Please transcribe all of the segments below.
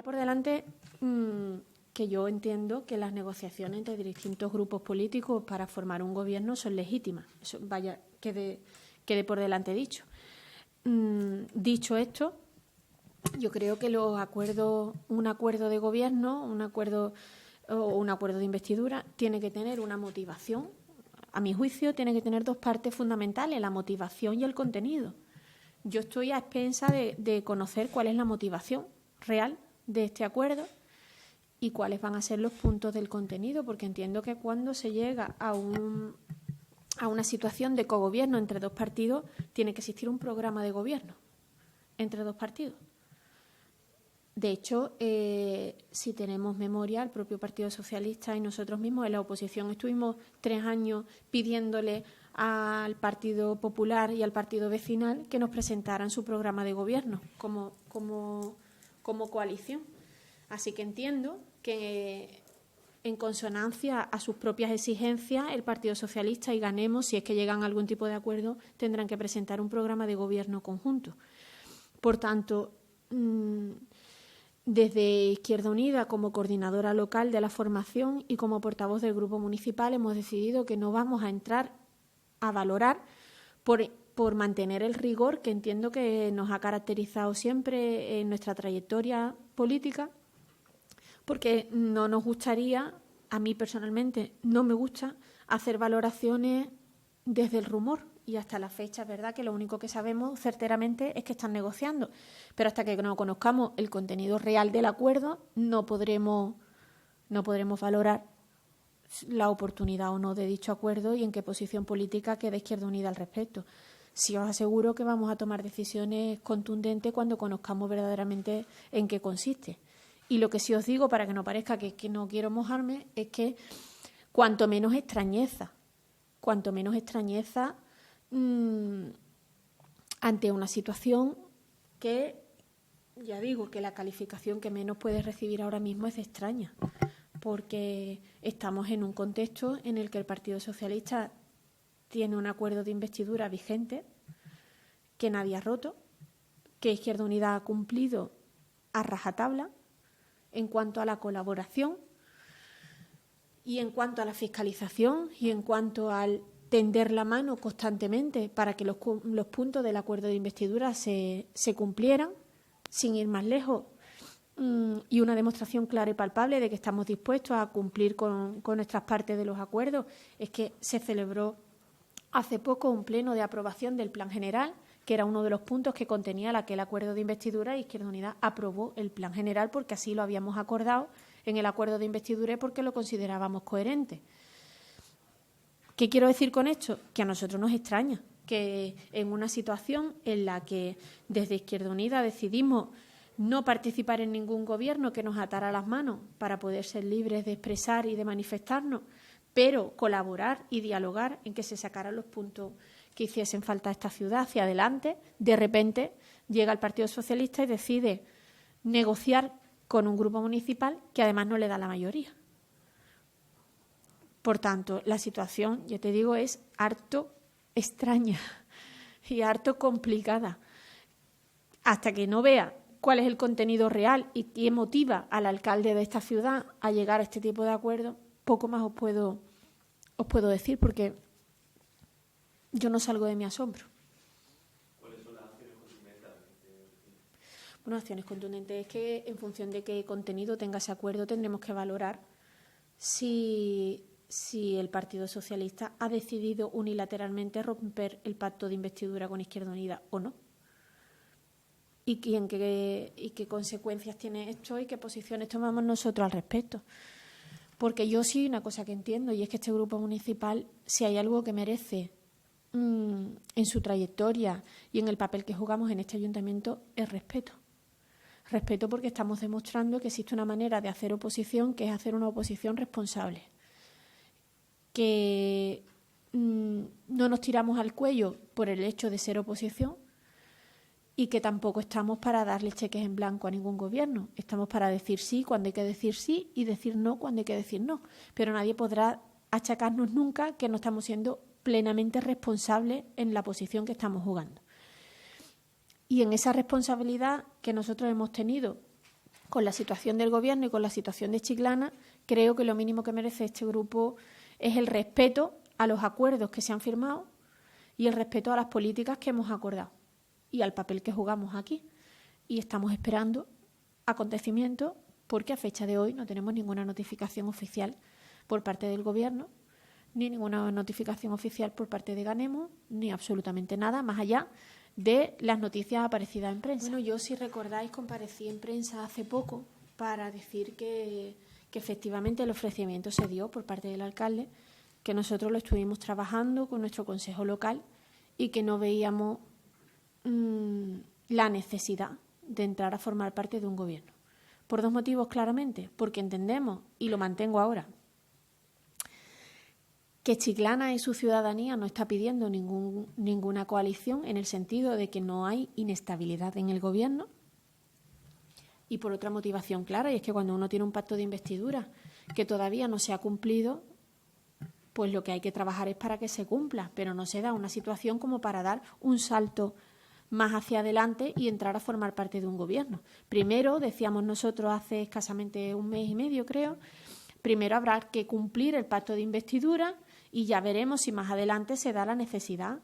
Vaya por delante que yo entiendo que las negociaciones entre distintos grupos políticos para formar un gobierno son legítimas. Eso, vaya, quede por delante dicho. Dicho esto, yo creo que un acuerdo de gobierno, un acuerdo de investidura, tiene que tener una motivación. A mi juicio, tiene que tener dos partes fundamentales, la motivación y el contenido. Yo estoy a expensas de conocer cuál es la motivación real de este acuerdo y cuáles van a ser los puntos del contenido, porque entiendo que cuando se llega a una situación de cogobierno entre dos partidos, tiene que existir un programa de gobierno entre dos partidos. De hecho, si tenemos memoria, el propio Partido Socialista y nosotros mismos en la oposición estuvimos 3 años pidiéndole al Partido Popular y al Partido Vecinal que nos presentaran su programa de gobierno como coalición. Así que entiendo que, en consonancia a sus propias exigencias, el Partido Socialista y Ganemos, si es que llegan a algún tipo de acuerdo, tendrán que presentar un programa de gobierno conjunto. Por tanto, desde Izquierda Unida, como coordinadora local de la formación y como portavoz del grupo municipal, hemos decidido que no vamos a entrar a valorar por mantener el rigor que entiendo que nos ha caracterizado siempre en nuestra trayectoria política, porque no nos gustaría, a mí personalmente no me gusta, hacer valoraciones desde el rumor. Y hasta la fecha es verdad que lo único que sabemos certeramente es que están negociando. Pero hasta que no conozcamos el contenido real del acuerdo, no podremos valorar la oportunidad o no de dicho acuerdo y en qué posición política queda Izquierda Unida al respecto. Sí os aseguro que vamos a tomar decisiones contundentes cuando conozcamos verdaderamente en qué consiste. Y lo que sí os digo, para que no parezca que no quiero mojarme, es que cuanto menos extrañeza ante una situación que, ya digo, que la calificación que menos puedes recibir ahora mismo es extraña, porque estamos en un contexto en el que el Partido Socialista tiene un acuerdo de investidura vigente que nadie ha roto, que Izquierda Unida ha cumplido a rajatabla en cuanto a la colaboración y en cuanto a la fiscalización y en cuanto al tender la mano constantemente para que los puntos del acuerdo de investidura se cumplieran, sin ir más lejos, y una demostración clara y palpable de que estamos dispuestos a cumplir con nuestras partes de los acuerdos es que se celebró hace poco un pleno de aprobación del Plan General, que era uno de los puntos que contenía aquel acuerdo de investidura, y Izquierda Unida aprobó el Plan General porque así lo habíamos acordado en el acuerdo de investidura y porque lo considerábamos coherente. ¿Qué quiero decir con esto? Que a nosotros nos extraña que en una situación en la que desde Izquierda Unida decidimos no participar en ningún gobierno que nos atara las manos para poder ser libres de expresar y de manifestarnos, pero colaborar y dialogar en que se sacaran los puntos que hiciesen falta a esta ciudad hacia adelante, de repente llega el Partido Socialista y decide negociar con un grupo municipal que además no le da la mayoría. Por tanto, la situación, ya te digo, es harto extraña y harto complicada. Hasta que no vea cuál es el contenido real y qué motiva al alcalde de esta ciudad a llegar a este tipo de acuerdo, poco más os puedo decir, porque yo no salgo de mi asombro. ¿Cuáles son las acciones contundentes? Bueno, acciones contundentes es que en función de qué contenido tenga ese acuerdo tendremos que valorar si el Partido Socialista ha decidido unilateralmente romper el pacto de investidura con Izquierda Unida o no. Y qué consecuencias tiene esto y qué posiciones tomamos nosotros al respecto. Porque yo sí una cosa que entiendo, y es que este grupo municipal, si hay algo que merece en su trayectoria y en el papel que jugamos en este ayuntamiento, es respeto. Respeto porque estamos demostrando que existe una manera de hacer oposición que es hacer una oposición responsable. Que no nos tiramos al cuello por el hecho de ser oposición y que tampoco estamos para darle cheques en blanco a ningún gobierno. Estamos para decir sí cuando hay que decir sí y decir no cuando hay que decir no. Pero nadie podrá achacarnos nunca que no estamos siendo plenamente responsables en la posición que estamos jugando. Y en esa responsabilidad que nosotros hemos tenido con la situación del Gobierno y con la situación de Chiclana, creo que lo mínimo que merece este grupo es el respeto a los acuerdos que se han firmado y el respeto a las políticas que hemos acordado y al papel que jugamos aquí. Y estamos esperando acontecimientos porque a fecha de hoy no tenemos ninguna notificación oficial por parte del Gobierno, ni ninguna notificación oficial por parte de Ganemos, ni absolutamente nada, más allá de las noticias aparecidas en prensa. Bueno, yo, si recordáis, comparecí en prensa hace poco para decir que efectivamente el ofrecimiento se dio por parte del alcalde, que nosotros lo estuvimos trabajando con nuestro consejo local y que no veíamos la necesidad de entrar a formar parte de un gobierno. Por dos motivos, claramente. Porque entendemos, y lo mantengo ahora, que Chiclana y su ciudadanía no está pidiendo ninguna coalición, en el sentido de que no hay inestabilidad en el Gobierno. Y por otra motivación clara, y es que cuando uno tiene un pacto de investidura que todavía no se ha cumplido, pues lo que hay que trabajar es para que se cumpla, pero no se da una situación como para dar un salto más hacia adelante y entrar a formar parte de un Gobierno. Primero, decíamos nosotros hace escasamente un mes y medio, creo, primero habrá que cumplir el pacto de investidura y ya veremos si más adelante se da la necesidad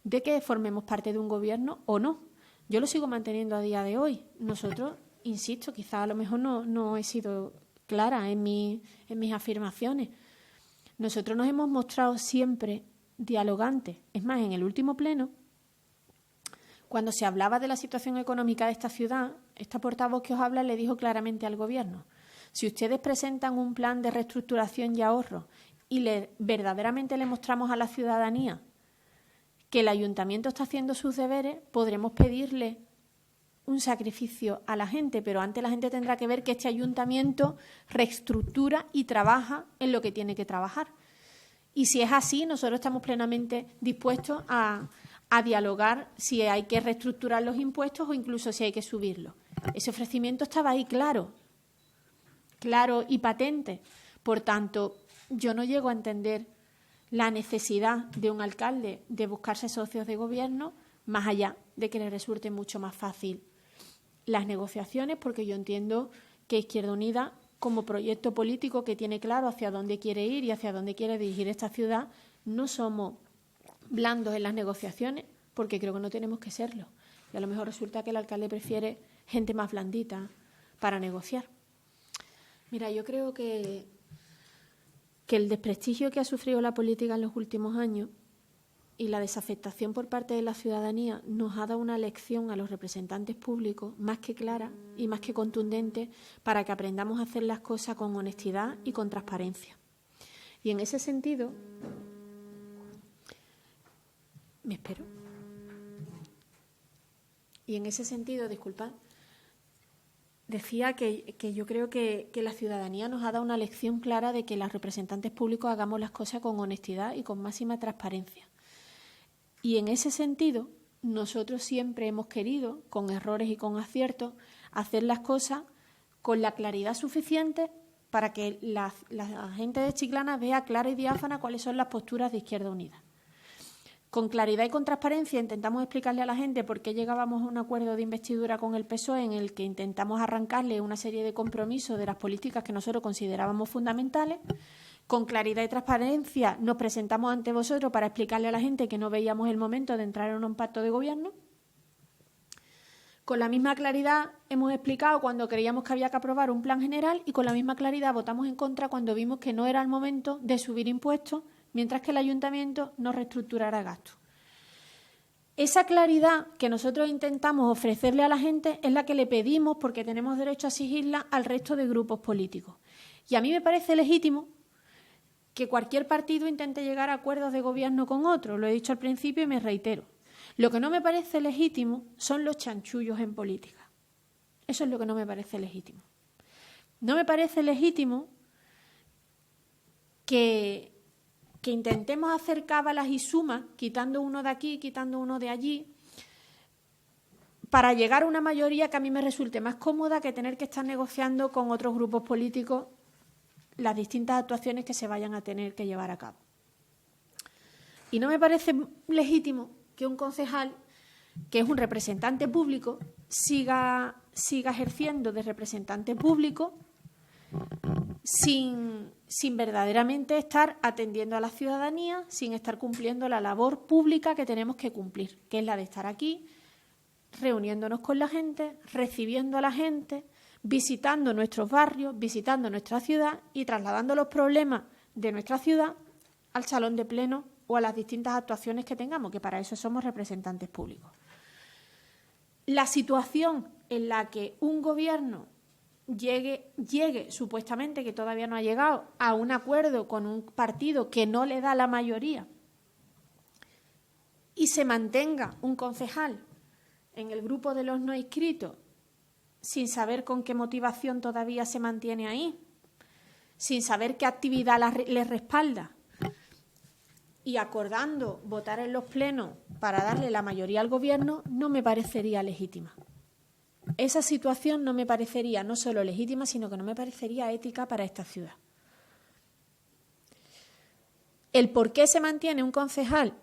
de que formemos parte de un Gobierno o no. Yo lo sigo manteniendo a día de hoy. Nosotros, insisto, quizá a lo mejor no he sido clara en mis afirmaciones. Nosotros nos hemos mostrado siempre dialogantes. Es más, en el último pleno, cuando se hablaba de la situación económica de esta ciudad, esta portavoz que os habla le dijo claramente al Gobierno: si ustedes presentan un plan de reestructuración y ahorro y verdaderamente le mostramos a la ciudadanía que el ayuntamiento está haciendo sus deberes, podremos pedirle un sacrificio a la gente, pero antes la gente tendrá que ver que este ayuntamiento reestructura y trabaja en lo que tiene que trabajar. Y si es así, nosotros estamos plenamente dispuestos a dialogar si hay que reestructurar los impuestos o incluso si hay que subirlos. Ese ofrecimiento estaba ahí claro y patente. Por tanto, yo no llego a entender la necesidad de un alcalde de buscarse socios de gobierno, más allá de que le resulte mucho más fácil las negociaciones, porque yo entiendo que Izquierda Unida, como proyecto político que tiene claro hacia dónde quiere ir y hacia dónde quiere dirigir esta ciudad, no somos blandos en las negociaciones, porque creo que no tenemos que serlo. Y a lo mejor resulta que el alcalde prefiere gente más blandita para negociar. Mira, yo creo que el desprestigio que ha sufrido la política en los últimos años y la desafectación por parte de la ciudadanía nos ha dado una lección a los representantes públicos más que clara y más que contundente para que aprendamos a hacer las cosas con honestidad y con transparencia. Y en ese sentido, disculpad, decía que yo creo que la ciudadanía nos ha dado una lección clara de que los representantes públicos hagamos las cosas con honestidad y con máxima transparencia. Y en ese sentido, nosotros siempre hemos querido, con errores y con aciertos, hacer las cosas con la claridad suficiente para que la gente de Chiclana vea clara y diáfana cuáles son las posturas de Izquierda Unida. Con claridad y con transparencia intentamos explicarle a la gente por qué llegábamos a un acuerdo de investidura con el PSOE en el que intentamos arrancarle una serie de compromisos de las políticas que nosotros considerábamos fundamentales. Con claridad y transparencia nos presentamos ante vosotros para explicarle a la gente que no veíamos el momento de entrar en un pacto de gobierno. Con la misma claridad hemos explicado cuando creíamos que había que aprobar un plan general y con la misma claridad votamos en contra cuando vimos que no era el momento de subir impuestos mientras que el ayuntamiento no reestructurara gastos. Esa claridad que nosotros intentamos ofrecerle a la gente es la que le pedimos, porque tenemos derecho a exigirla, al resto de grupos políticos. Y a mí me parece legítimo que cualquier partido intente llegar a acuerdos de gobierno con otro. Lo he dicho al principio y me reitero. Lo que no me parece legítimo son los chanchullos en política. Eso es lo que no me parece legítimo. No me parece legítimo que intentemos hacer cábalas y sumas, quitando uno de aquí, quitando uno de allí, para llegar a una mayoría que a mí me resulte más cómoda que tener que estar negociando con otros grupos políticos las distintas actuaciones que se vayan a tener que llevar a cabo. Y no me parece legítimo que un concejal, que es un representante público, siga siga ejerciendo de representante público sin verdaderamente estar atendiendo a la ciudadanía, sin estar cumpliendo la labor pública que tenemos que cumplir, que es la de estar aquí, reuniéndonos con la gente, recibiendo a la gente, visitando nuestros barrios, visitando nuestra ciudad y trasladando los problemas de nuestra ciudad al salón de pleno o a las distintas actuaciones que tengamos, que para eso somos representantes públicos. La situación en la que un gobierno llegue supuestamente, que todavía no ha llegado, a un acuerdo con un partido que no le da la mayoría y se mantenga un concejal en el grupo de los no inscritos sin saber con qué motivación todavía se mantiene ahí, sin saber qué actividad le respalda y acordando votar en los plenos para darle la mayoría al gobierno, no me parecería legítima. Esa situación no me parecería no solo legítima, sino que no me parecería ética para esta ciudad. El por qué se mantiene un concejal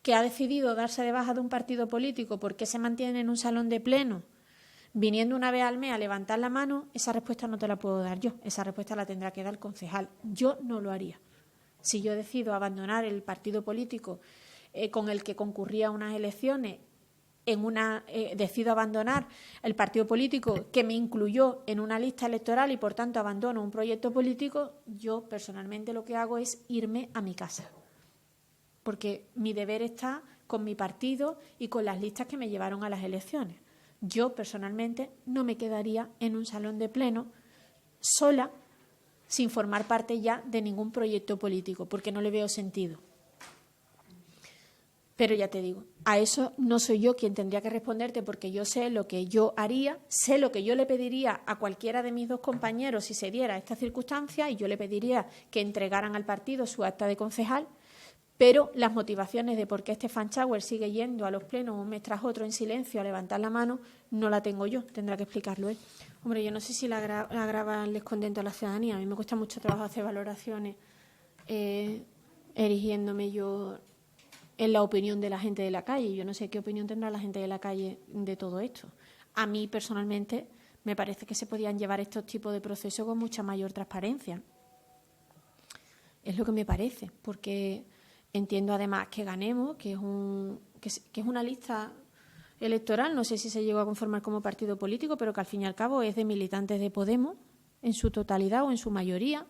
que ha decidido darse de baja de un partido político, por qué se mantiene en un salón de pleno, viniendo una vez al mes a levantar la mano, esa respuesta no te la puedo dar yo, esa respuesta la tendrá que dar el concejal. Yo no lo haría. Si yo decido abandonar el partido político con el que concurría a unas elecciones, decido abandonar el partido político que me incluyó en una lista electoral y por tanto abandono un proyecto político, yo personalmente lo que hago es irme a mi casa. Porque mi deber está con mi partido y con las listas que me llevaron a las elecciones. Yo personalmente no me quedaría en un salón de pleno sola, sin formar parte ya de ningún proyecto político, porque no le veo sentido. Pero ya te digo, a eso no soy yo quien tendría que responderte, porque yo sé lo que yo haría, sé lo que yo le pediría a cualquiera de mis dos compañeros si se diera esta circunstancia, y yo le pediría que entregaran al partido su acta de concejal, pero las motivaciones de por qué Stefan Schauer sigue yendo a los plenos un mes tras otro en silencio a levantar la mano, no la tengo yo, tendrá que explicarlo él. Hombre, yo no sé si la agravan descontento a la ciudadanía, a mí me cuesta mucho trabajo hacer valoraciones erigiéndome yo en la opinión de la gente de la calle. Yo no sé qué opinión tendrá la gente de la calle de todo esto. A mí, personalmente, me parece que se podían llevar estos tipos de procesos con mucha mayor transparencia. Es lo que me parece, porque entiendo además que Ganemos, que es una lista electoral, no sé si se llegó a conformar como partido político, pero que al fin y al cabo es de militantes de Podemos, en su totalidad o en su mayoría,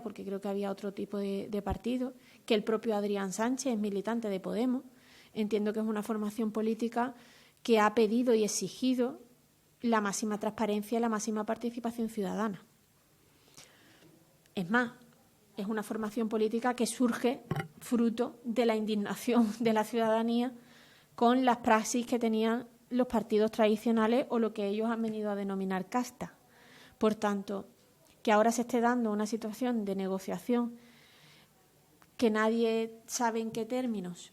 porque creo que había otro tipo de partido, que el propio Adrián Sánchez es militante de Podemos. Entiendo que es una formación política que ha pedido y exigido la máxima transparencia y la máxima participación ciudadana. Es más, es una formación política que surge fruto de la indignación de la ciudadanía con las praxis que tenían los partidos tradicionales o lo que ellos han venido a denominar casta. Por tanto, que ahora se esté dando una situación de negociación que nadie sabe en qué términos,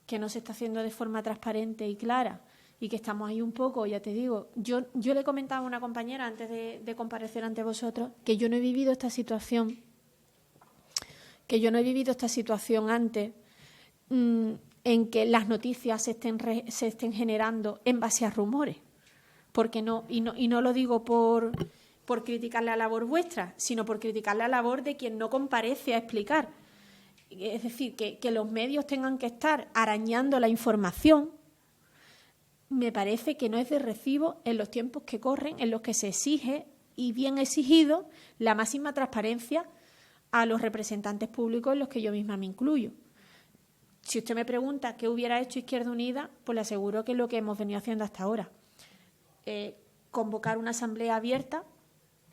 que no se está haciendo de forma transparente y clara y que estamos ahí un poco, ya te digo, yo le comentaba a una compañera antes de comparecer ante vosotros que yo no he vivido esta situación, antes en que las noticias se estén generando en base a rumores, porque no lo digo por criticar la labor vuestra, sino por criticar la labor de quien no comparece a explicar. Es decir, que los medios tengan que estar arañando la información, me parece que no es de recibo en los tiempos que corren, en los que se exige, y bien exigido, la máxima transparencia a los representantes públicos en los que yo misma me incluyo. Si usted me pregunta qué hubiera hecho Izquierda Unida, pues le aseguro que es lo que hemos venido haciendo hasta ahora. Convocar una asamblea abierta,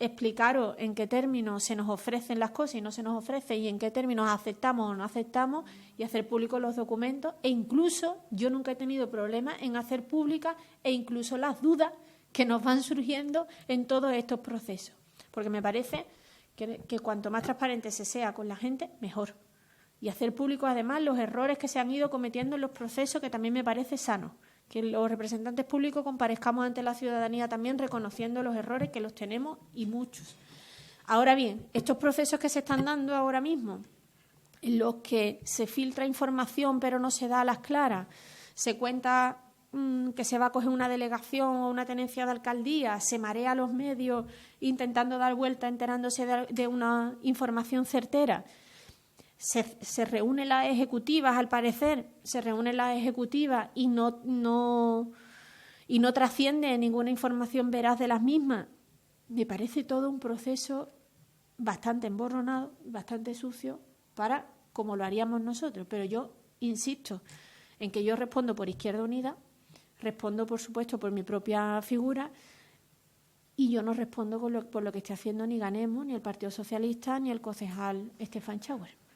explicaros en qué términos se nos ofrecen las cosas y no se nos ofrece y en qué términos aceptamos o no aceptamos y hacer públicos los documentos. E incluso yo nunca he tenido problemas en hacer públicas e incluso las dudas que nos van surgiendo en todos estos procesos. Porque me parece que cuanto más transparente se sea con la gente, mejor. Y hacer públicos además los errores que se han ido cometiendo en los procesos, que también me parece sano. Que los representantes públicos comparezcamos ante la ciudadanía también reconociendo los errores, que los tenemos y muchos. Ahora bien, estos procesos que se están dando ahora mismo, en los que se filtra información pero no se da a las claras, se cuenta que se va a coger una delegación o una tenencia de alcaldía, se marea a los medios intentando dar vuelta, enterándose de una información certera. Se reúnen las ejecutivas, al parecer, y no trasciende ninguna información veraz de las mismas. Me parece todo un proceso bastante emborronado, bastante sucio, para como lo haríamos nosotros. Pero yo insisto en que yo respondo por Izquierda Unida, respondo, por supuesto, por mi propia figura, y yo no respondo por lo que esté haciendo ni Ganemos, ni el Partido Socialista, ni el concejal Stefan Schauer.